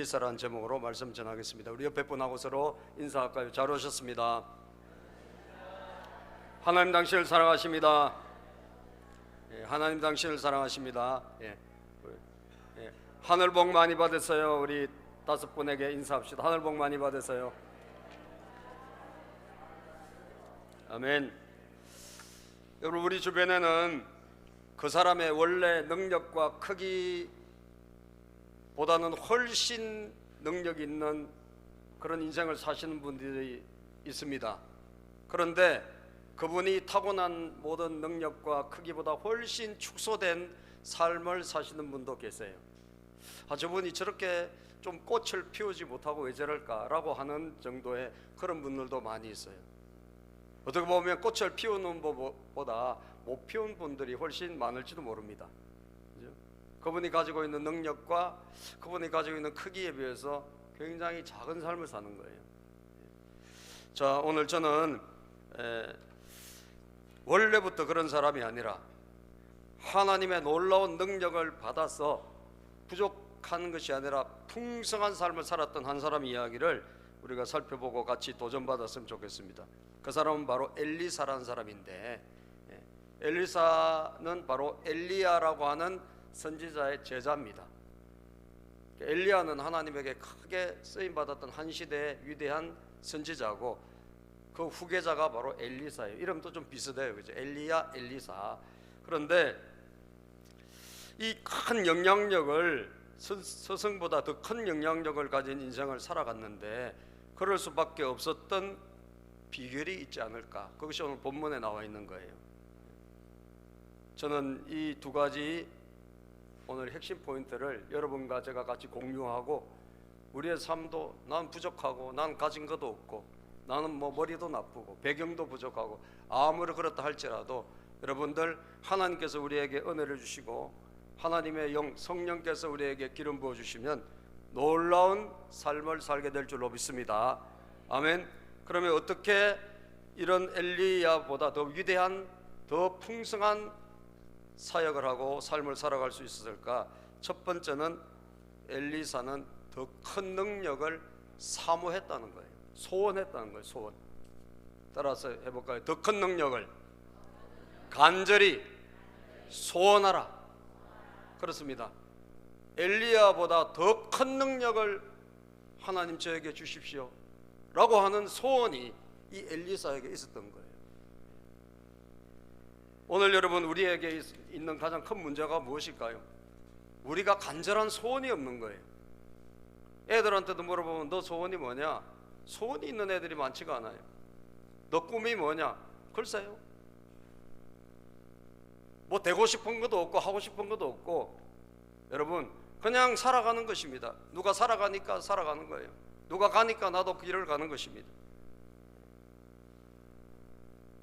엘리사라는 제목으로 말씀 전하겠습니다. 우리 옆에 분하고 서로 인사할까요? 잘 오셨습니다. 하나님 당신을 사랑하십니다. 하나님 당신을 사랑하십니다. 하늘 복 많이 받으세요. 우리 5분에게 인사합시다. 하늘 복 많이 받으세요. 아멘. 여러분, 우리 주변에는 그 사람의 원래 능력과 크기보다는 훨씬 능력이 있는 그런 인생을 사시는 분들이 있습니다. 그런데 그분이 타고난 모든 능력과 크기보다 훨씬 축소된 삶을 사시는 분도 계세요. 저분이 저렇게 좀 꽃을 피우지 못하고 왜 저럴까라고 하는 정도의 그런 분들도 많이 있어요. 어떻게 보면 꽃을 피우는 것보다 못 피운 분들이 훨씬 많을지도 모릅니다. 그죠? 그분이 가지고 있는 능력과 그분이 가지고 있는 크기에 비해서 굉장히 작은 삶을 사는 거예요. 자, 오늘 저는 원래부터 그런 사람이 아니라 하나님의 놀라운 능력을 받아서 부족한 것이 아니라 풍성한 삶을 살았던 한 사람 이야기를 우리가 살펴보고 같이 도전받았으면 좋겠습니다. 그 사람은 바로 엘리사라는 사람인데, 엘리사는 바로 엘리야라고 하는 선지자의 제자입니다. 엘리야는 하나님에게 크게 쓰임받았던 한 시대의 위대한 선지자고, 그 후계자가 바로 엘리사예요. 이름도 좀 비슷해요, 그죠? 엘리야, 엘리사. 그런데 이 큰 영향력을, 스승보다 더 큰 영향력을 가진 인생을 살아갔는데 그럴 수밖에 없었던 비결이 있지 않을까? 그것이 오늘 본문에 나와 있는 거예요. 저는 이 두 가지 오늘 핵심 포인트를 여러분과 제가 같이 공유하고, 우리의 삶도 난 부족하고 난 가진 것도 없고 나는 뭐 머리도 나쁘고 배경도 부족하고 아무리 그렇다 할지라도 여러분들, 하나님께서 우리에게 은혜를 주시고 하나님의 영 성령께서 우리에게 기름 부어 주시면 놀라운 삶을 살게 될 줄로 믿습니다. 아멘. 그러면 어떻게 이런 엘리야보다 더 위대한, 더 풍성한 사역을 하고 삶을 살아갈 수 있었을까? 첫 번째는 엘리사는 더 큰 능력을 사모했다는 거예요. 소원했다는 거예요. 소원. 따라서 해볼까요? 더 큰 능력을 간절히 소원하라. 그렇습니다. 엘리야보다 더 큰 능력을 하나님 저에게 주십시오 라고 하는 소원이 이 엘리사에게 있었던 거예요. 오늘 여러분, 우리에게 있는 가장 큰 문제가 무엇일까요? 우리가 간절한 소원이 없는 거예요. 애들한테도 물어보면 너 소원이 뭐냐? 소원이 있는 애들이 많지가 않아요. 너 꿈이 뭐냐? 글쎄요, 뭐 되고 싶은 것도 없고 하고 싶은 것도 없고, 여러분 그냥 살아가는 것입니다. 누가 살아가니까 살아가는 거예요. 누가 가니까 나도 그 길을 가는 것입니다.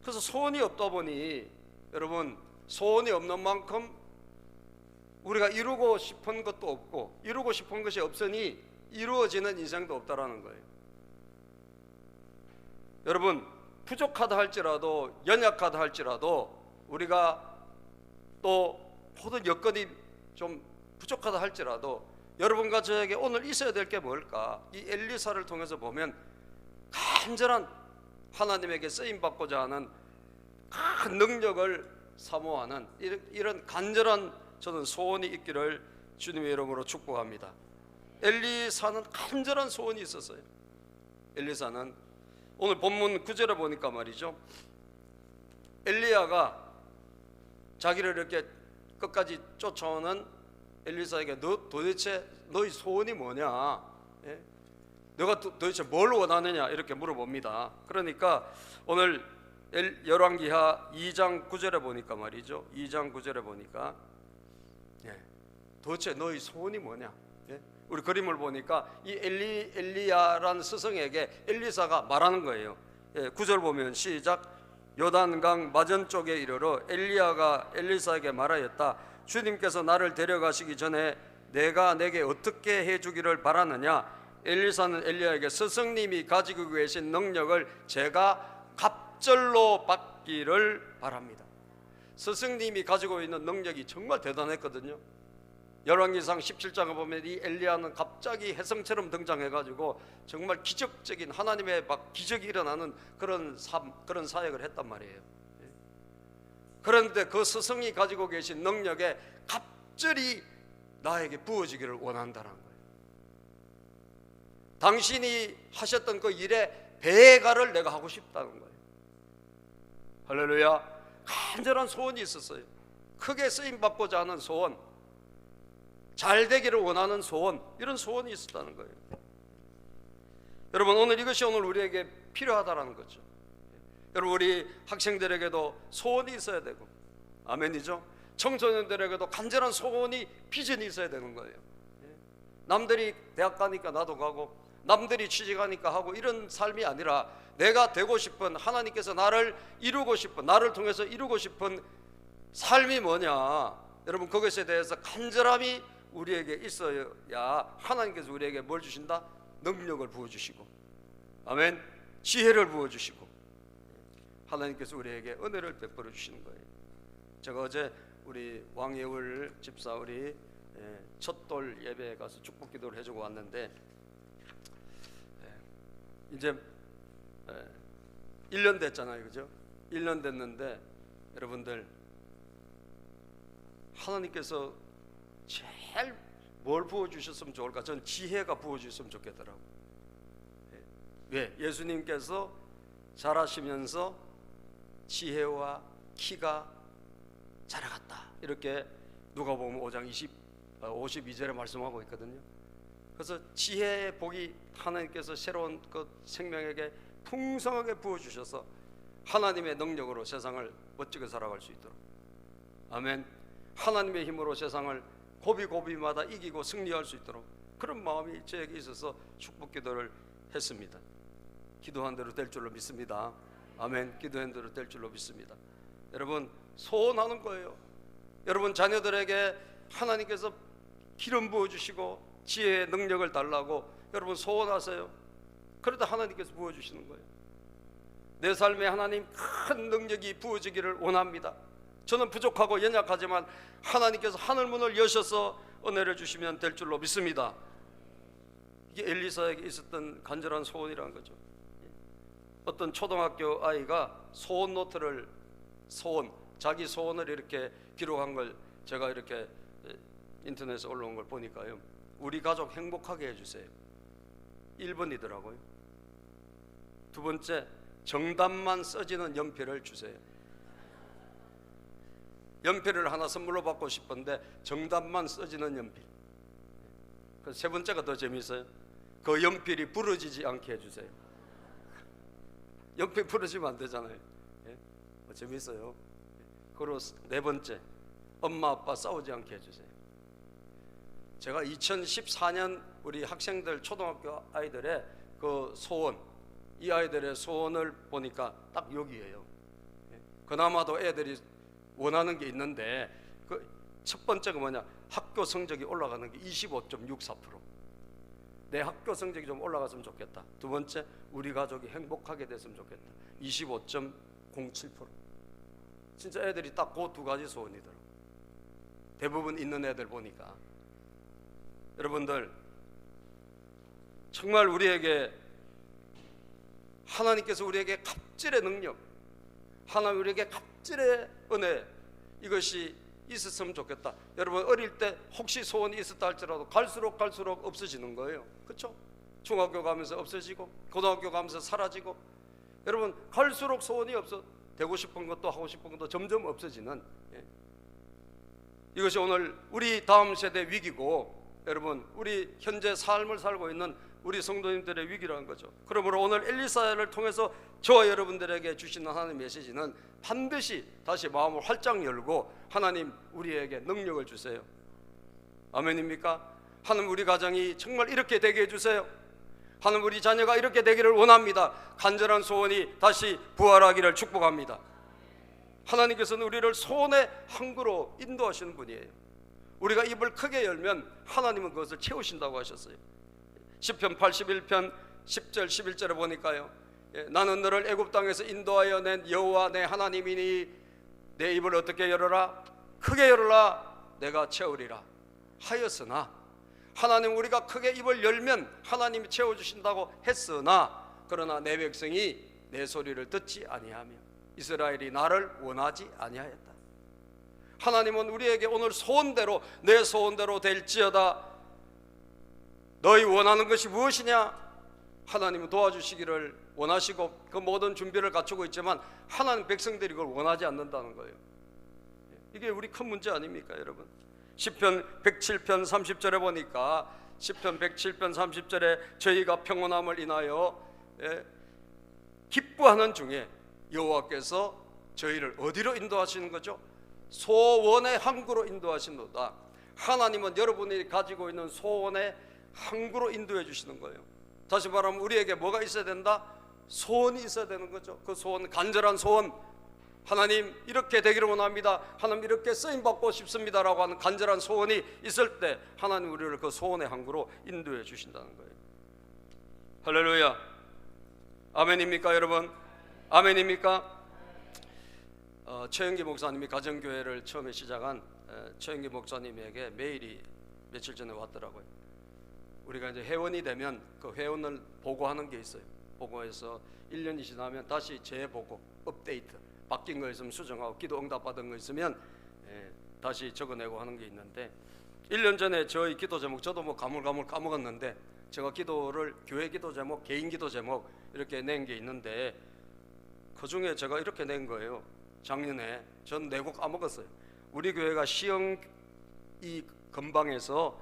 그래서 소원이 없다 보니 여러분, 소원이 없는 만큼 우리가 이루고 싶은 것도 없고 이루고 싶은 것이 없으니 이루어지는 인생도 없다라는 거예요. 여러분, 부족하다 할지라도 연약하다 할지라도 우리가 또 모든 여건이 좀 부족하다 할지라도 여러분과 저에게 오늘 있어야 될 게 뭘까? 이 엘리사를 통해서 보면 간절한, 하나님에게 쓰임받고자 하는 큰 능력을 사모하는 이런 간절한 저는 소원이 있기를 주님의 이름으로 축복합니다. 엘리사는 간절한 소원이 있었어요. 엘리사는 오늘 본문 9절에 보니까 말이죠, 엘리야가 자기를 이렇게 끝까지 쫓아오는 엘리사에게 너 도대체 너의 소원이 뭐냐? 너가 도대체 뭘 원하느냐? 이렇게 물어봅니다. 그러니까 오늘 열왕기하 2장 9절에 보니까 말이죠, 2장 9절에 보니까 도대체 너의 소원이 뭐냐? 우리 그림을 보니까 이 엘리야라는 스승에게 엘리사가 말하는 거예요. 9절 보면 시작. 요단강 맞은 쪽에 이르러 엘리야가 엘리사에게 말하였다. 주님께서 나를 데려가시기 전에 내가 내게 어떻게 해주기를 바라느냐? 엘리사는 엘리야에게 스승님이 가지고 계신 능력을 제가 갑절로 받기를 바랍니다. 스승님이 가지고 있는 능력이 정말 대단했거든요. 열왕기상 17장에 보면 이 엘리야는 갑자기 혜성처럼 등장해가지고 정말 기적적인 하나님의 막 기적이 일어나는 그런 그런 사역을 했단 말이에요. 그런데 그 스승이 가지고 계신 능력에 갑절이 나에게 부어지기를 원한다는 거예요. 당신이 하셨던 그 일에 배가를 내가 하고 싶다는 거예요. 할렐루야. 간절한 소원이 있었어요. 크게 쓰임받고자 하는 소원, 잘 되기를 원하는 소원, 이런 소원이 있었다는 거예요. 여러분, 이것이 오늘 우리에게 필요하다는 거죠. 여러분, 우리 학생들에게도 소원이 있어야 되고, 아멘이죠. 청소년들에게도 간절한 소원이, 비전이 있어야 되는 거예요. 남들이 대학 가니까 나도 가고, 남들이 취직하니까 하고, 이런 삶이 아니라 내가 되고 싶은, 하나님께서 나를 이루고 싶은, 나를 통해서 이루고 싶은 삶이 뭐냐, 여러분, 그것에 대해서 간절함이 우리에게 있어야 하나님께서 우리에게 뭘 주신다? 능력을 부어주시고, 아멘, 지혜를 부어주시고, 하나님께서 우리에게 은혜를 베풀어 주시는 거예요. 제가 어제 우리 왕예울 집사 우리 첫돌 예배에 가서 축복 기도를 해주고 왔는데, 이제 1년 됐잖아요, 그죠? 1년 됐는데 여러분들, 하나님께서 제일 뭘 부어주셨으면 좋을까? 전 지혜가 부어주셨으면 좋겠더라고요. 왜? 예수님께서 자라시면서 지혜와 키가 자라갔다, 이렇게 누가복음 5장 52절에 말씀하고 있거든요. 그래서 지혜의 복이 하나님께서 새로운 그 생명에게 풍성하게 부어주셔서 하나님의 능력으로 세상을 멋지게 살아갈 수 있도록, 아멘, 하나님의 힘으로 세상을 고비고비마다 이기고 승리할 수 있도록 그런 마음이 저에게 있어서 축복 기도를 했습니다. 기도한 대로 될 줄로 믿습니다. 아멘. 기도한 대로 될 줄로 믿습니다. 여러분, 소원하는 거예요. 여러분 자녀들에게 하나님께서 기름 부어주시고 지혜의 능력을 달라고 여러분 소원하세요. 그러다 하나님께서 부어주시는 거예요. 내 삶에 하나님 큰 능력이 부어지기를 원합니다. 저는 부족하고 연약하지만 하나님께서 하늘문을 여셔서 은혜를 주시면 될 줄로 믿습니다. 이게 엘리사에게 있었던 간절한 소원이라는 거죠. 어떤 초등학교 아이가 소원 노트를, 자기 소원을 이렇게 기록한 걸 제가 이렇게 인터넷에 올라온 걸 보니까요, 우리 가족 행복하게 해주세요, 1번이더라고요. 두 번째, 정답만 써지는 연필을 주세요. 연필을 하나 선물로 받고 싶은데 정답만 써지는 연필. 세 번째가 더 재미있어요. 그 연필이 부러지지 않게 해주세요. 연필 부러지면 안 되잖아요. 예? 재미있어요. 그리고 네 번째, 엄마 아빠 싸우지 않게 해주세요. 제가 2014년 우리 학생들, 초등학교 아이들의 그 소원, 이 아이들의 소원을 보니까 딱 여기에요. 그나마도 애들이 원하는 게 있는데, 그 첫 번째가 뭐냐, 학교 성적이 올라가는 게 25.64%. 내 학교 성적이 좀 올라갔으면 좋겠다. 두 번째, 우리 가족이 행복하게 됐으면 좋겠다. 25.07%. 진짜 애들이 딱 그 두 가지 소원이더라고요. 대부분 있는 애들 보니까. 여러분들, 정말 우리에게 하나님께서 우리에게 갑질의 능력, 하나님 우리에게 갑질의 은혜, 이것이 있었으면 좋겠다. 여러분, 어릴 때 혹시 소원이 있었다 할지라도 갈수록 없어지는 거예요. 그렇죠? 중학교 가면서 없어지고, 고등학교 가면서 사라지고, 여러분 갈수록 소원이 없어, 되고 싶은 것도 하고 싶은 것도 점점 없어지는, 이것이 오늘 우리 다음 세대 위기고, 여러분 우리 현재 삶을 살고 있는 우리 성도님들의 위기라는 거죠. 그러므로 오늘 엘리사를 통해서 저와 여러분들에게 주시는 하나님의 메시지는 반드시 다시 마음을 활짝 열고, 하나님 우리에게 능력을 주세요. 아멘입니까? 하나님 우리 가정이 정말 이렇게 되게 해주세요. 하나님 우리 자녀가 이렇게 되기를 원합니다. 간절한 소원이 다시 부활하기를 축복합니다. 하나님께서는 우리를 소원의 항구로 인도하시는 분이에요. 우리가 입을 크게 열면 하나님은 그것을 채우신다고 하셨어요. 시편 81편 10절 11절에 보니까요, 나는 너를 애굽 땅에서 인도하여 낸 여호와 내 하나님이니 내 입을 어떻게 열어라? 크게 열어라, 내가 채우리라. 하였으나, 하나님 우리가 크게 입을 열면 하나님이 채워주신다고 했으나, 그러나 내 백성이 내 소리를 듣지 아니하며 이스라엘이 나를 원하지 아니하였다. 하나님은 우리에게 오늘 소원대로, 내 소원대로 될지어다. 너희 원하는 것이 무엇이냐? 하나님은 도와주시기를 원하시고 그 모든 준비를 갖추고 있지만 하나님 백성들이 그걸 원하지 않는다는 거예요. 이게 우리 큰 문제 아닙니까, 여러분? 시편 107편 30절에 보니까, 시편 107편 30절에 저희가 평온함을 인하여 기뻐하는 중에 여호와께서 저희를 어디로 인도하시는 거죠? 소원의 항구로 인도하시노다. 하나님은 여러분이 가지고 있는 소원의 항구로 인도해 주시는 거예요. 다시 말하면 우리에게 뭐가 있어야 된다? 소원이 있어야 되는 거죠. 그 소원, 간절한 소원, 하나님 이렇게 되기를 원합니다, 하나님 이렇게 쓰임받고 싶습니다라고 하는 간절한 소원이 있을 때 하나님 우리를 그 소원의 항구로 인도해 주신다는 거예요. 할렐루야. 아멘입니까, 여러분? 아멘입니까? 최영기 목사님이 가정교회를 처음에 시작한 최영기 목사님에게 메일이 며칠 전에 왔더라고요. 우리가 이제 회원이 되면 그 회원을 보고하는 게 있어요. 보고해서 1년이 지나면 다시 재보고 업데이트, 바뀐 거 있으면 수정하고, 기도 응답받은 거 있으면 다시 적어내고 하는 게 있는데, 1년 전에 저희 기도 제목, 저도 뭐 가물가물 까먹었는데, 제가 기도를 교회 기도 제목, 개인 기도 제목 이렇게 낸 게 있는데, 그 중에 제가 이렇게 낸 거예요. 작년에 전 내고 까먹었어요. 우리 교회가 시흥 이 근방에서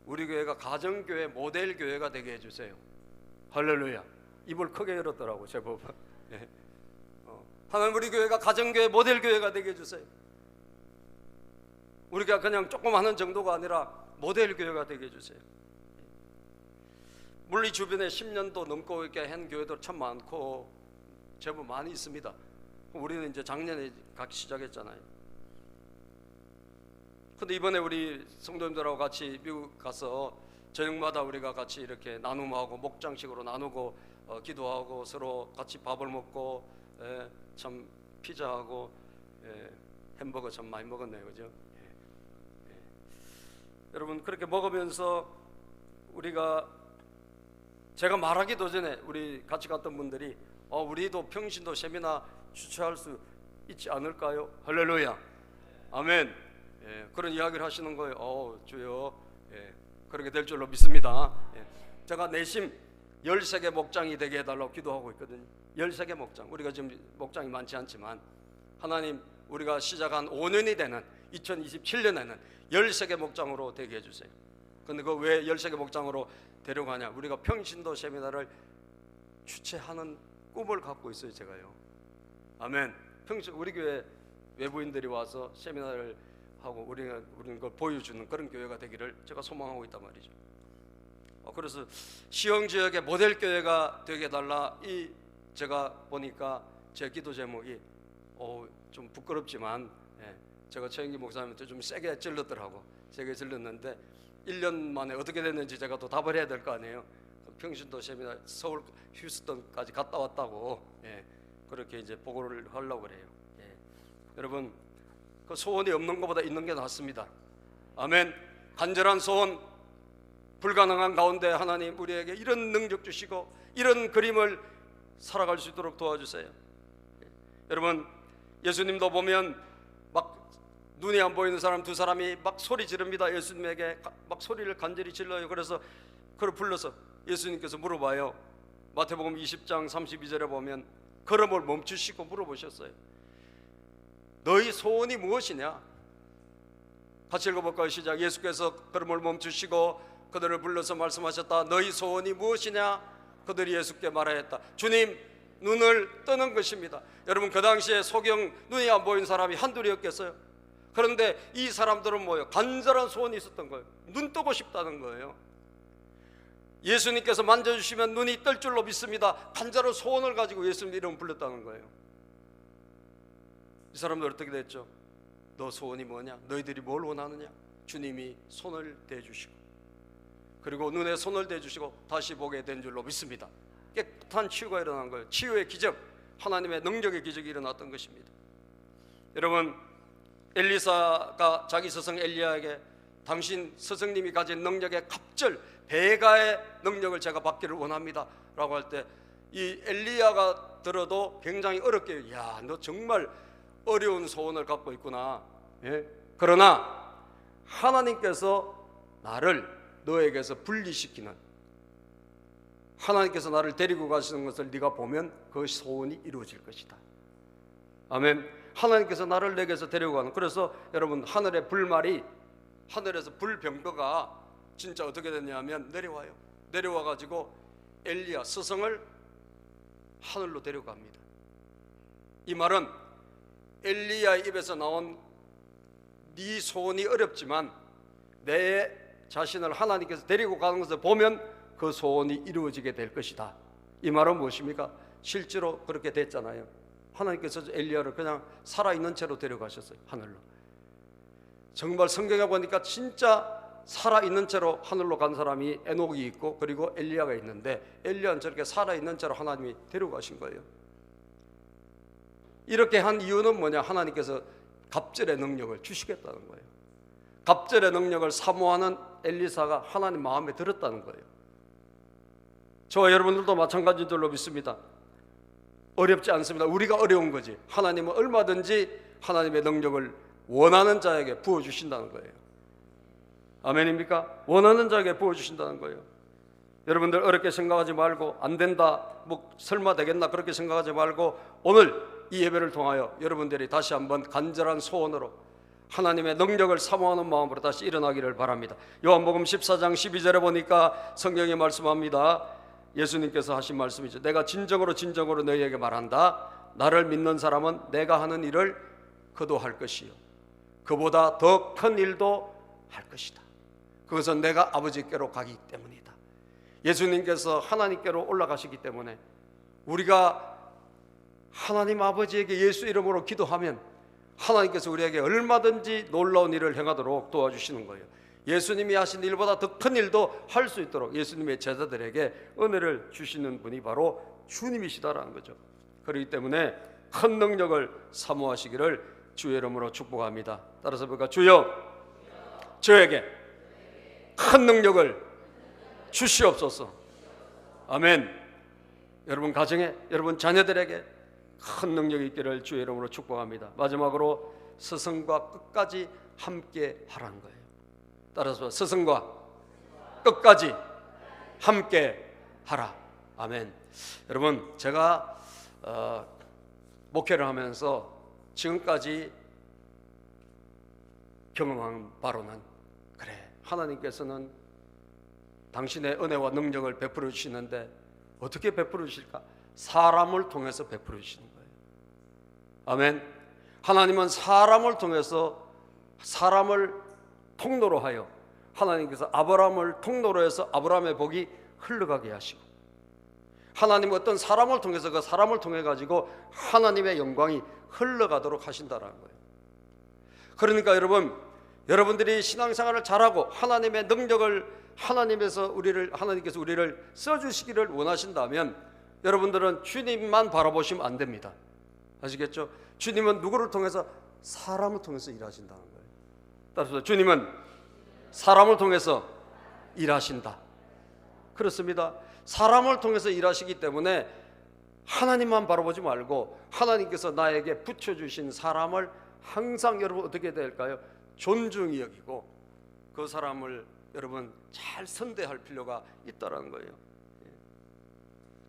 우리 교회가 가정교회 모델 교회가 되게 해주세요. 할렐루야. 입을 크게 열었더라고 제법. 네. 하나님 우리 교회가 가정교회 모델 교회가 되게 해주세요. 우리가 그냥 조금 하는 정도가 아니라 모델 교회가 되게 해주세요. 물리 주변에 10년도 넘고 이렇게 한 교회들 참 많고 제법 많이 있습니다. 우리는 이제 작년에 가기 시작했잖아요. 근데 이번에 우리 성도님들하고 같이 미국 가서 저녁마다 우리가 같이 이렇게 나눔하고 목장식으로 나누고 기도하고 서로 같이 밥을 먹고 참 피자하고 햄버거 참 많이 먹었네요, 그죠? 여러분 그렇게 먹으면서 제가 말하기도 전에 우리 같이 갔던 분들이 우리도 평신도 세미나 주최할 수 있지 않을까요? 할렐루야. 아멘. 그런 이야기를 하시는 거예요. 주여, 그렇게 될 줄로 믿습니다. 제가 내심 13개 목장이 되게 해달라고 기도하고 있거든요. 13개 목장. 우리가 지금 목장이 많지 않지만 하나님 우리가 시작한 5년이 되는 2027년에는 13개 목장으로 되게 해주세요. 근데 그 왜 13개 목장으로 데려가냐? 우리가 평신도 세미나를 주최하는 꿈을 갖고 있어요, 제가요. 아멘. 우리 교회 외부인들이 와서 세미나를 하고 우리는 그걸 보여주는 그런 교회가 되기를 제가 소망하고 있단 말이죠. 그래서 시흥 지역의 모델 교회가 되게 해달라. 제가 보니까 제 기도 제목이 좀 부끄럽지만 제가 최영기 목사님한테 좀 세게 찔렀더라고. 세게 찔렀는데 1년 만에 어떻게 됐는지 제가 또 답을 해야 될 거 아니에요. 평신도 세미나 서울 휴스턴까지 갔다 왔다고 그렇게 이제 보고를 하려고 그래요. 여러분 그 소원이 없는 것보다 있는 게 낫습니다. 아멘. 간절한 소원, 불가능한 가운데 하나님 우리에게 이런 능력 주시고 이런 그림을 살아갈 수 있도록 도와주세요. 여러분 예수님도 보면 막 눈이 안 보이는 사람 두 사람이 막 소리 지릅니다. 예수님에게 막 소리를 간절히 질러요. 그래서 그를 불러서 예수님께서 물어봐요. 마태복음 20장 32절에 보면 걸음을 멈추시고 물어보셨어요. 너희 소원이 무엇이냐? 같이 읽어볼까요? 시작. 예수께서 걸음을 멈추시고 그들을 불러서 말씀하셨다. 너희 소원이 무엇이냐? 그들이 예수께 말하였다. 주님, 눈을 뜨는 것입니다. 여러분 그 당시에 소경 눈이 안 보이는 사람이 한둘이었겠어요? 그런데 이 사람들은 뭐예요? 간절한 소원이 있었던 거예요. 눈 뜨고 싶다는 거예요. 예수님께서 만져주시면 눈이 뜰 줄로 믿습니다. 간절한 소원을 가지고 예수님 이름을 불렀다는 거예요. 이 사람들 어떻게 됐죠? 너 소원이 뭐냐? 너희들이 뭘 원하느냐? 주님이 손을 대주시고 그리고 눈에 손을 대주시고 다시 보게 된 줄로 믿습니다. 깨끗한 치유가 일어난 거예요. 치유의 기적, 하나님의 능력의 기적이 일어났던 것입니다. 여러분 엘리사가 자기 스승 엘리야에게 당신 스승님이 가진 능력의 갑절, 배가의 능력을 제가 받기를 원합니다 라고 할 때 이 엘리야가 들어도 굉장히 어렵게, 야, 너 정말 어려운 소원을 갖고 있구나. 예? 그러나 하나님께서 나를 너에게서 분리시키는, 하나님께서 나를 데리고 가시는 것을 네가 보면 그 소원이 이루어질 것이다. 아멘. 하나님께서 나를 내게서 데리고 가는, 그래서 여러분 하늘의 불말이, 하늘에서 불병거가 진짜 어떻게 됐냐면 내려와요. 내려와 가지고 엘리야 스승을 하늘로 데려갑니다. 이 말은 엘리야의 입에서 나온 네 소원이 어렵지만 내 자신을 하나님께서 데리고 가는 것을 보면 그 소원이 이루어지게 될 것이다. 이 말은 무엇입니까? 실제로 그렇게 됐잖아요. 하나님께서 엘리야를 그냥 살아있는 채로 데려가셨어요, 하늘로. 정말 성경에 보니까 진짜 살아있는 채로 하늘로 간 사람이 에녹이 있고 그리고 엘리야가 있는데, 엘리야는 저렇게 살아있는 채로 하나님이 데려가신 거예요. 이렇게 한 이유는 뭐냐? 하나님께서 갑절의 능력을 주시겠다는 거예요. 갑절의 능력을 사모하는 엘리사가 하나님 마음에 들었다는 거예요. 저와 여러분들도 마찬가지인 줄로 믿습니다. 어렵지 않습니다. 우리가 어려운 거지. 하나님은 얼마든지 하나님의 능력을 원하는 자에게 부어주신다는 거예요. 아멘입니까? 원하는 자에게 부어주신다는 거예요. 여러분들 어렵게 생각하지 말고, 안 된다, 뭐 설마 되겠나 그렇게 생각하지 말고, 오늘 이 예배를 통하여 여러분들이 다시 한번 간절한 소원으로 하나님의 능력을 사모하는 마음으로 다시 일어나기를 바랍니다. 요한복음 14장 12절에 보니까 성경이 말씀합니다. 예수님께서 하신 말씀이죠. 내가 진정으로 너희에게 말한다. 나를 믿는 사람은 내가 하는 일을 그도 할 것이요, 그보다 더 큰 일도 할 것이다. 그것은 내가 아버지께로 가기 때문이다. 예수님께서 하나님께로 올라가시기 때문에 우리가 하나님 아버지에게 예수 이름으로 기도하면 하나님께서 우리에게 얼마든지 놀라운 일을 행하도록 도와주시는 거예요. 예수님이 하신 일보다 더 큰 일도 할 수 있도록 예수님의 제자들에게 은혜를 주시는 분이 바로 주님이시다라는 거죠. 그렇기 때문에 큰 능력을 사모하시기를 주의 이름으로 축복합니다. 따라서 볼까? 주여, 저에게 큰 능력을 주시옵소서. 아멘. 여러분 가정에, 여러분 자녀들에게 큰 능력이 있기를 주의 이름으로 축복합니다. 마지막으로 스승과 끝까지 함께 하라는 거예요. 따라서 스승과 끝까지 함께 하라. 아멘. 여러분 제가 목회를 하면서 지금까지 경험한 바로는, 그래, 하나님께서는 당신의 은혜와 능력을 베풀어 주시는데 어떻게 베풀어 주실까? 사람을 통해서 베풀어 주시는 거예요. 아멘. 하나님은 사람을 통해서, 사람을 통로로 하여, 하나님께서 아브라함을 통로로 해서 아브라함의 복이 흘러가게 하시고, 하나님은 어떤 사람을 통해서 그 사람을 통해 가지고 하나님의 영광이 흘러가도록 하신다라는 거예요. 그러니까 여러분들이 신앙생활을 잘하고 하나님의 능력을, 하나님께서 우리를 써주시기를 원하신다면 여러분들은 주님만 바라보시면 안 됩니다. 아시겠죠? 주님은 누구를 통해서? 사람을 통해서 일하신다는 거예요. 따라서 주님은 사람을 통해서 일하신다. 그렇습니다. 사람을 통해서 일하시기 때문에 하나님만 바라보지 말고 하나님께서 나에게 붙여주신 사람을 항상 여러분 어떻게 될까요? 존중히 여기고 그 사람을 여러분 잘 선대할 필요가 있다는 거예요.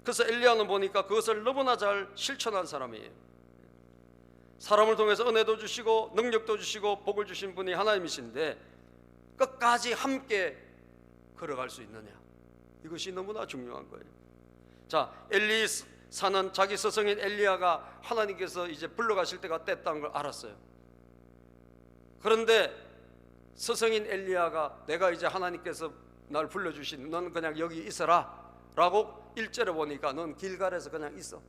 그래서 엘리야는 보니까 그것을 너무나 잘 실천한 사람이에요. 사람을 통해서 은혜도 주시고 능력도 주시고 복을 주신 분이 하나님이신데 끝까지 함께 걸어갈 수 있느냐, 이것이 너무나 중요한 거예요. 자, 엘리사는 자기 스승인 엘리야가 하나님께서 이제 불러가실 때가 됐다는 걸 알았어요. 그런데 스승인 엘리야가 내가 이제 하나님께서 날 불러주신, 넌 그냥 여기 있어라 라고 1절에 보니까 넌 길갈에서 그냥 있어,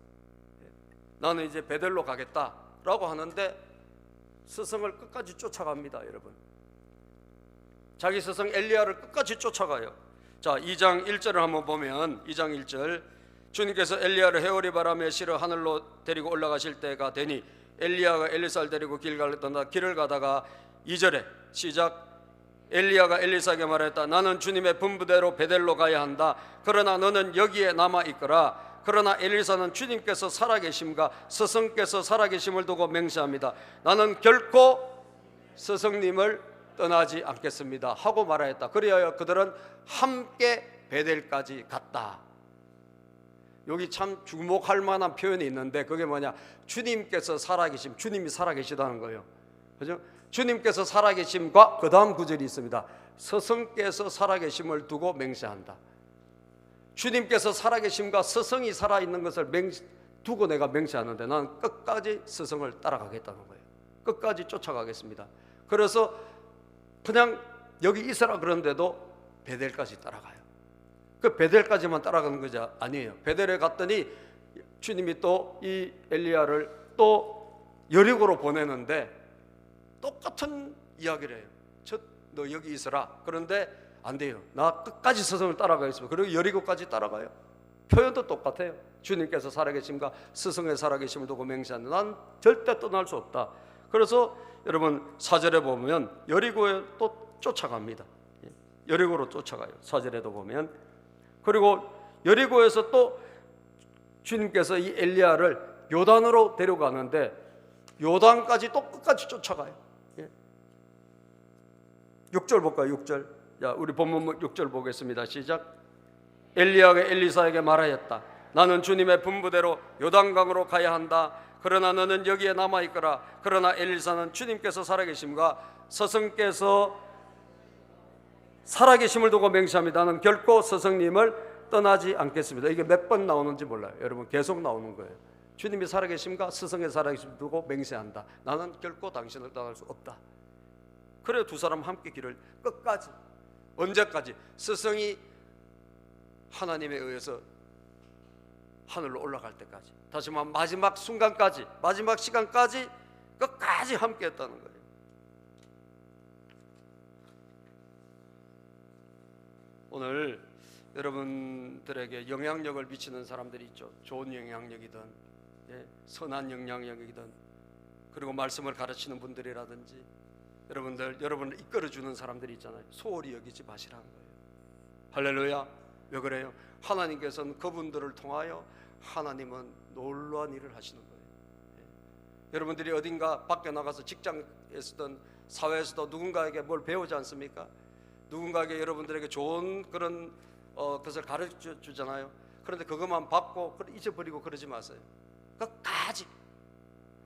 나는 이제 베델로 가겠다 라고 하는데 스승을 끝까지 쫓아갑니다. 여러분, 자기 스승 엘리야를 끝까지 쫓아가요. 자, 2장 1절을 한번 보면 2장 1절, 주님께서 엘리야를 회오리 바람에 실어 하늘로 데리고 올라가실 때가 되니 엘리야가 엘리사를 데리고 길갈로 떠나 길을 가다가 2절에 시작, 엘리야가 엘리사에게 말했다. 나는 주님의 분부대로 베델로 가야 한다. 그러나 너는 여기에 남아 있거라. 그러나 엘리사는 주님께서 살아계심과 스승께서 살아계심을 두고 맹세합니다. 나는 결코 스승님을 떠나지 않겠습니다 하고 말하였다. 그리하여 그들은 함께 베델까지 갔다. 여기 참 주목할 만한 표현이 있는데 그게 뭐냐? 주님께서 살아계심, 주님이 살아계시다는 거예요. 그죠? 주님께서 살아계심과 그 다음 구절이 있습니다. 스승께서 살아계심을 두고 맹세한다. 주님께서 살아계심과 스승이 살아있는 것을 두고 내가 맹세하는데 나는 끝까지 스승을 따라가겠다는 거예요. 끝까지 쫓아가겠습니다. 그래서 그냥 여기 있으라 그런데도 베델까지 따라가요. 그 베델까지만 따라가는 것이 아니에요. 베델에 갔더니 주님이 또 이 엘리야를 또 여리고로 보내는데 똑같은 이야기를 해요. 너 여기 있으라. 그런데 안 돼요. 나 끝까지 스승을 따라가겠습니다. 그리고 여리고까지 따라가요. 표현도 똑같아요. 주님께서 살아계심과 스승의 살아계심을 두고 맹세하는데 난 절대 떠날 수 없다. 그래서 여러분 4절에 보면 여리고에 또 쫓아갑니다. 여리고로 쫓아가요. 4절에도 보면. 그리고 여리고에서 또 주님께서 이 엘리야를 요단으로 데려가는데 요단까지 또 끝까지 쫓아가요. 6절 볼까요? 6절. 자, 우리 본문 6절 보겠습니다. 시작. 엘리야가 엘리사에게 말하였다. 나는 주님의 분부대로 요단강으로 가야 한다. 그러나 너는 여기에 남아 있거라. 그러나 엘리사는 주님께서 살아계심과 스승께서 살아계심을 두고 맹세합니다. 나는 결코 스승님을 떠나지 않겠습니다. 이게 몇 번 나오는지 몰라요. 여러분 계속 나오는 거예요. 주님이 살아계심과 스승의 살아계심을 두고 맹세한다. 나는 결코 당신을 떠날 수 없다. 그래 두 사람 함께 길을 끝까지, 언제까지? 스승이 하나님에 의해서 하늘로 올라갈 때까지, 다시 말하면 마지막 순간까지, 마지막 시간까지 끝까지 함께 했다는 거예요. 오늘 여러분들에게 영향력을 미치는 사람들이 있죠. 좋은 영향력이든 선한 영향력이든, 그리고 말씀을 가르치는 분들이라든지 여러분을 이끌어주는 사람들이 있잖아요. 소홀히 여기지 마시라는 거예요. 할렐루야. 왜 그래요? 하나님께서는 그분들을 통하여 하나님은 놀라운 일을 하시는 거예요. 여러분들이 어딘가 밖에 나가서 직장에서든 사회에서도 누군가에게 뭘 배우지 않습니까? 누군가에게 여러분들에게 좋은 그런 것을 가르쳐 주잖아요. 그런데 그것만 받고 잊어버리고 그러지 마세요.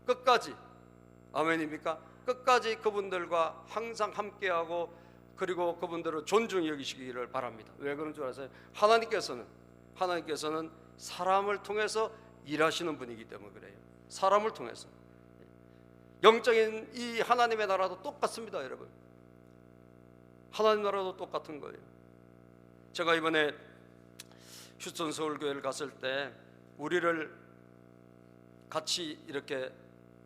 끝까지 아멘입니까? 끝까지 그분들과 항상 함께하고, 그리고 그분들을 존중히 여기시기를 바랍니다. 왜 그런 줄 아세요? 하나님께서는 사람을 통해서 일하시는 분이기 때문에 그래요. 사람을 통해서. 영적인 이 하나님의 나라도 똑같습니다, 여러분. 하나님 나라도 똑같은 거예요. 제가 이번에 휴스턴 서울교회를 갔을 때 우리를 같이 이렇게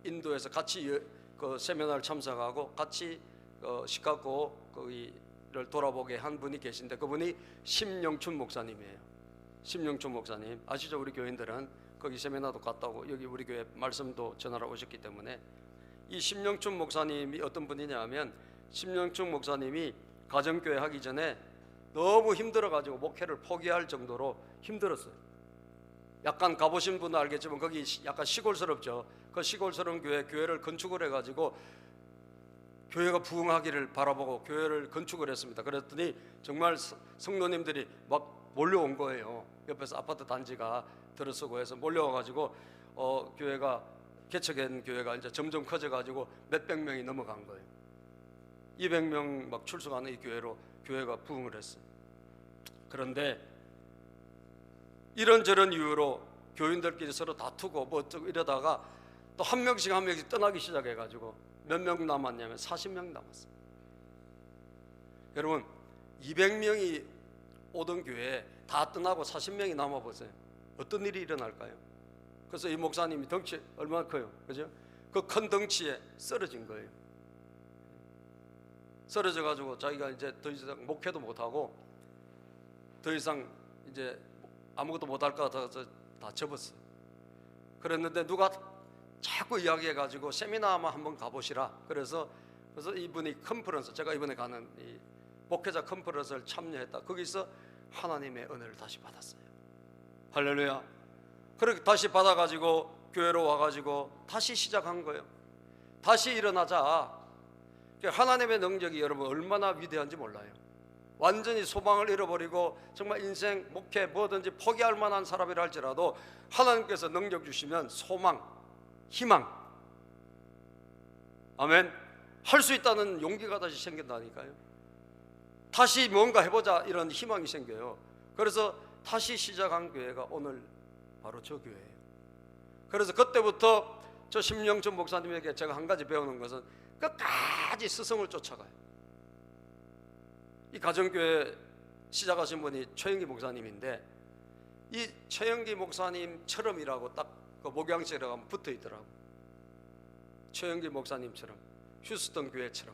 인도에서 같이 그 세미나를 참석하고 같이 시카고 거기를 돌아보게 한 분이 계신데 그분이 심영춘 목사님이에요. 심영춘 목사님 아시죠? 우리 교인들은 거기 세미나도 갔다고 여기 우리 교회 말씀도 전하러 오셨기 때문에. 이 심영춘 목사님이 어떤 분이냐 하면, 심영춘 목사님이 가정교회 하기 전에 너무 힘들어가지고 목회를 포기할 정도로 힘들었어요. 약간 가보신 분은 알겠지만 거기 약간 시골스럽죠. 그 시골스러운 교회를 건축을 해가지고 교회가 부흥하기를 바라보고 교회를 건축을 했습니다. 그랬더니 정말 성도님들이 막 몰려온 거예요. 옆에서 아파트 단지가 들어서고 해서 몰려와가지고 교회가 개척한 교회가 이제 점점 커져가지고 몇백 명이 넘어간 거예요. 200명 막 출석하는 이 교회로 교회가 부흥을 했어요. 그런데 이런저런 이유로 교인들끼리 서로 다투고 뭐 어쩌고 이러다가 또 한 명씩 떠나기 시작해가지고 몇 명 남았냐면 40명 남았어요. 여러분 200명이 오던 교회에 다 떠나고 40명이 남아보세요. 어떤 일이 일어날까요? 그래서 이 목사님이 덩치 얼마나 커요, 그죠? 그 큰 덩치에 쓰러진 거예요. 쓰러져가지고 자기가 이제 더 이상 목회도 못하고 더 이상 이제 아무것도 못할 것 같아서 다 접었어요. 그랬는데 누가 자꾸 이야기해가지고 세미나만 한번 가보시라. 그래서 그래서 이분이 컨퍼런스, 제가 이번에 가는 이 목회자 컨퍼런스를 참여했다. 거기서 하나님의 은혜를 다시 받았어요. 할렐루야. 그렇게 다시 받아가지고 교회로 와가지고 다시 시작한 거예요. 다시 일어나자. 하나님의 능력이 여러분 얼마나 위대한지 몰라요. 완전히 소망을 잃어버리고 정말 인생, 목회, 뭐든지 포기할 만한 사람이라 할지라도 하나님께서 능력 주시면 소망, 희망, 아멘, 할 수 있다는 용기가 다시 생긴다니까요. 다시 뭔가 해보자 이런 희망이 생겨요. 그래서 다시 시작한 교회가 오늘 바로 저 교회예요. 그래서 그때부터 저 심영천 목사님에게 제가 한 가지 배우는 것은 끝까지 스승을 쫓아가요. 이 가정교회 시작하신 분이 최영기 목사님인데, 이 최영기 목사님처럼이라고 딱 그 목양실에 가면 붙어 있더라고. 최영기 목사님처럼, 휴스턴 교회처럼.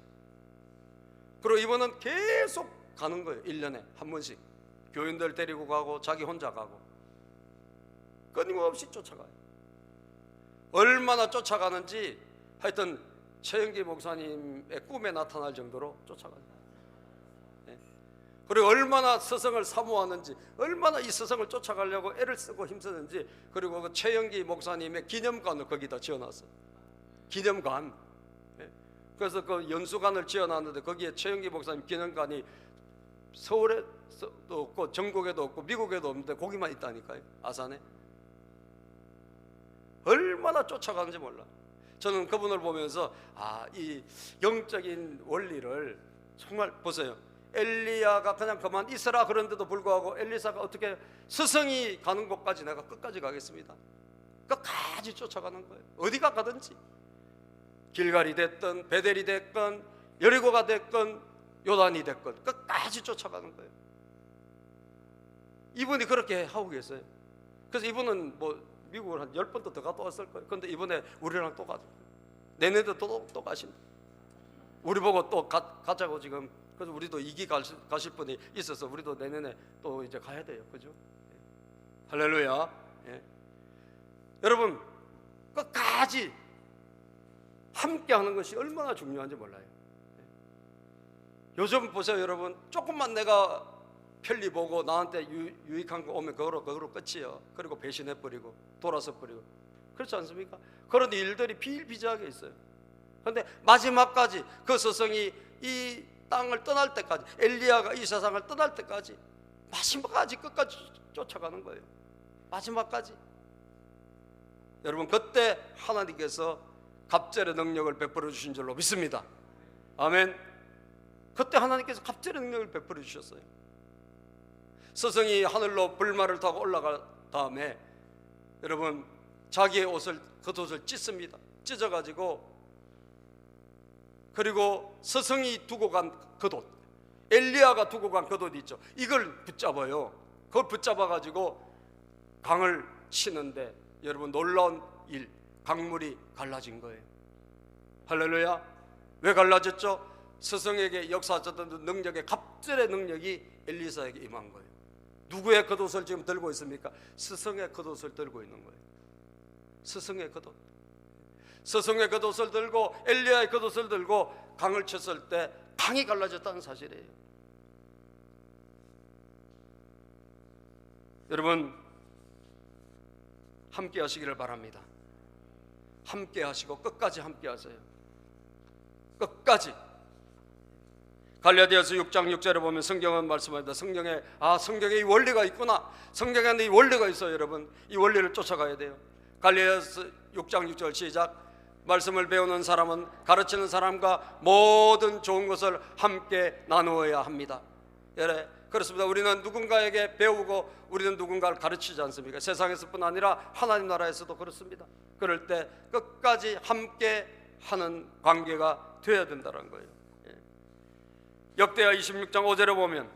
그리고 이번은 계속 가는 거예요. 1년에 한 번씩 교인들 데리고 가고 자기 혼자 가고 끊임없이 쫓아가요. 얼마나 쫓아가는지 하여튼 최영기 목사님의 꿈에 나타날 정도로 쫓아가요. 그리고 얼마나 스승을 사모하는지, 얼마나 이 스승을 쫓아가려고 애를 쓰고 힘쓰는지. 그리고 그 최영기 목사님의 기념관을 거기다 지어놨어요. 기념관. 그래서 그 연수관을 지어놨는데 거기에 최영기 목사님 기념관이 서울에도 없고 전국에도 없고 미국에도 없는데 거기만 있다니까요. 아산에. 얼마나 쫓아가는지 몰라. 저는 그분을 보면서 이 영적인 원리를 정말 보세요. 엘리야가 그냥 그만 있으라 그런데도 불구하고 엘리사가 어떻게 스승이 가는 곳까지 내가 끝까지 가겠습니다. 끝까지 쫓아가는 거예요. 어디가 가든지. 길갈이 됐든 베델이 됐건 여리고가 됐건 요단이 됐건 끝까지 쫓아가는 거예요. 이분이 그렇게 하고 계세요. 그래서 이분은 뭐 미국을 한 10번도 더 갔다 왔을 거예요. 그런데 이번에 우리랑 또 가죠. 내년에도 또 가신다. 우리 보고 또 가자고 지금. 그래서 우리도 이기 가실 분이 있어서 우리도 내년에 또 이제 가야 돼요. 그죠? 할렐루야. 예. 여러분 끝까지 함께 하는 것이 얼마나 중요한지 몰라요. 요즘 보세요 여러분, 조금만 내가 편리 보고 나한테 유익한 거 오면 그거로 끝이에요. 그리고 배신해버리고 돌아서버리고, 그렇지 않습니까? 그런 일들이 비일비재하게 있어요. 그런데 마지막까지 그 스승이 이 땅을 떠날 때까지, 엘리야가 이 세상을 떠날 때까지 마지막까지 끝까지 쫓아가는 거예요. 마지막까지. 여러분 그때 하나님께서 갑절의 능력을 베풀어 주신 줄로 믿습니다. 아멘. 그때 하나님께서 갑절의 능력을 베풀어 주셨어요. 스승이 하늘로 불말을 타고 올라간 다음에 여러분 자기의 옷을, 겉옷을 찢습니다. 찢어가지고, 그리고 스승이 두고 간 겉옷, 엘리야가 두고 간 겉옷 있죠. 이걸 붙잡아요. 그걸 붙잡아가지고 강을 치는데 여러분 놀라운 일, 강물이 갈라진 거예요. 할렐루야. 왜 갈라졌죠? 스승에게 역사하셨던 능력의 갑절의 능력이 엘리사에게 임한 거예요. 누구의 겉옷을 지금 들고 있습니까? 스승의 겉옷을 들고 있는 거예요. 스승의 겉옷. 스승의 겉옷을 들고 엘리야의 겉옷을 들고 강을 쳤을 때 강이 갈라졌다는 사실이에요. 여러분 함께 하시기를 바랍니다. 함께 하시고 끝까지 함께 하세요. 끝까지. 갈라디아서 6장 6절에 보면 성경은 말씀합니다. 성경에 이 원리가 있구나. 성경에는 이 원리가 있어요. 여러분 이 원리를 쫓아가야 돼요. 갈라디아서 6장 6절 시작. 말씀을 배우는 사람은 가르치는 사람과 모든 좋은 것을 함께 나누어야 합니다. 그렇습니다. 우리는 누군가에게 배우고 우리는 누군가를 가르치지 않습니까? 세상에서뿐 아니라 하나님 나라에서도 그렇습니다. 그럴 때 끝까지 함께 하는 관계가 되어야 된다는 거예요. 역대하 26장 5절에 보면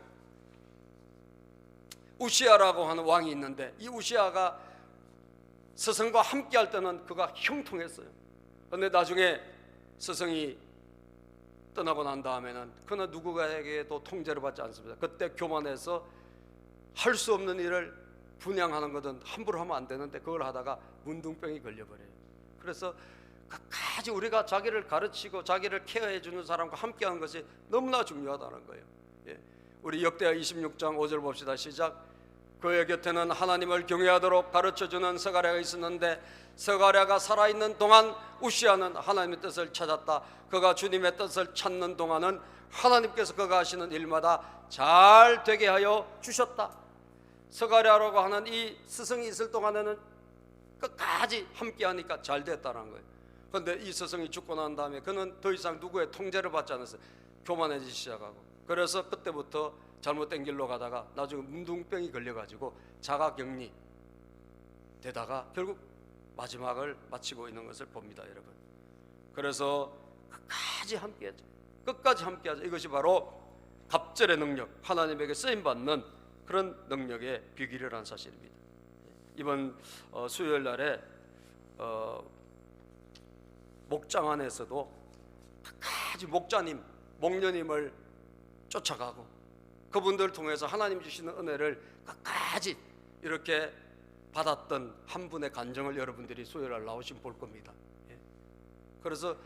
우시아라고 하는 왕이 있는데, 이 우시아가 스승과 함께 할 때는 그가 형통했어요. 그런데 나중에 스승이 떠나고 난 다음에는 그는 누구에게도 통제를 받지 않습니다. 그때 교만해서 할 수 없는 일을 분양하는 것은 함부로 하면 안 되는데 그걸 하다가 문둥병이 걸려버려요. 그래서 끝까지 우리가 자기를 가르치고 자기를 케어해 주는 사람과 함께하는 것이 너무나 중요하다는 거예요. 예. 우리 역대하 26장 5절 봅시다. 시작. 그의 곁에는 하나님을 경외하도록 가르쳐주는 스가랴가 있었는데 스가랴가 살아있는 동안 우시아는 하나님의 뜻을 찾았다. 그가 주님의 뜻을 찾는 동안은 하나님께서 그가 하시는 일마다 잘 되게 하여 주셨다. 스가랴라고 하는 이 스승이 있을 동안에는 끝까지 함께하니까 잘 됐다는 거예요. 그런데 이 스승이 죽고 난 다음에 그는 더 이상 누구의 통제를 받지 않았어요. 교만해지기 시작하고, 그래서 그때부터 잘못된 길로 가다가 나중에 문둥병이 걸려가지고 자가격리 되다가 결국 마지막을 마치고 있는 것을 봅니다, 여러분. 그래서 끝까지 함께하죠. 끝까지 함께하죠. 이것이 바로 갑절의 능력, 하나님에게 쓰임받는 그런 능력의 비결이라는 사실입니다. 이번 수요일 날에 목장 안에서도 끝까지 목자님, 목녀님을 쫓아가고 그분들을 통해서 하나님 주시는 은혜를 끝까지 이렇게 받았던 한 분의 간증을 여러분들이 수요일 날 나오시면 볼 겁니다. 그래서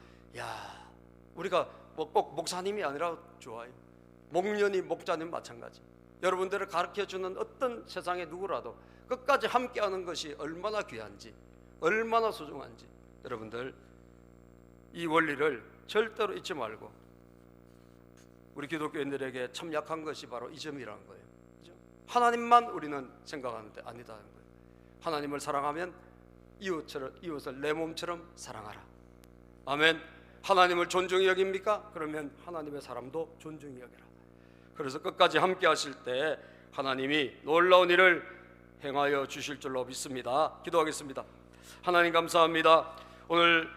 우리가 꼭 목사님이 아니라 좋아요. 목녀님, 목자님 마찬가지. 여러분들을 가르쳐주는 어떤 세상의 누구라도 끝까지 함께하는 것이 얼마나 귀한지, 얼마나 소중한지 여러분들 이 원리를 절대로 잊지 말고, 우리 기독교인들에게 참 약한 것이 바로 이 점이라는 거예요. 그렇죠? 하나님만 우리는 생각하는데 아니다는 거예요. 하나님을 사랑하면 이웃을 내 몸처럼 사랑하라. 아멘. 하나님을 존중히 여깁니까? 그러면 하나님의 사람도 존중히 여겨라. 그래서 끝까지 함께 하실 때 하나님이 놀라운 일을 행하여 주실 줄로 믿습니다. 기도하겠습니다. 하나님 감사합니다. 오늘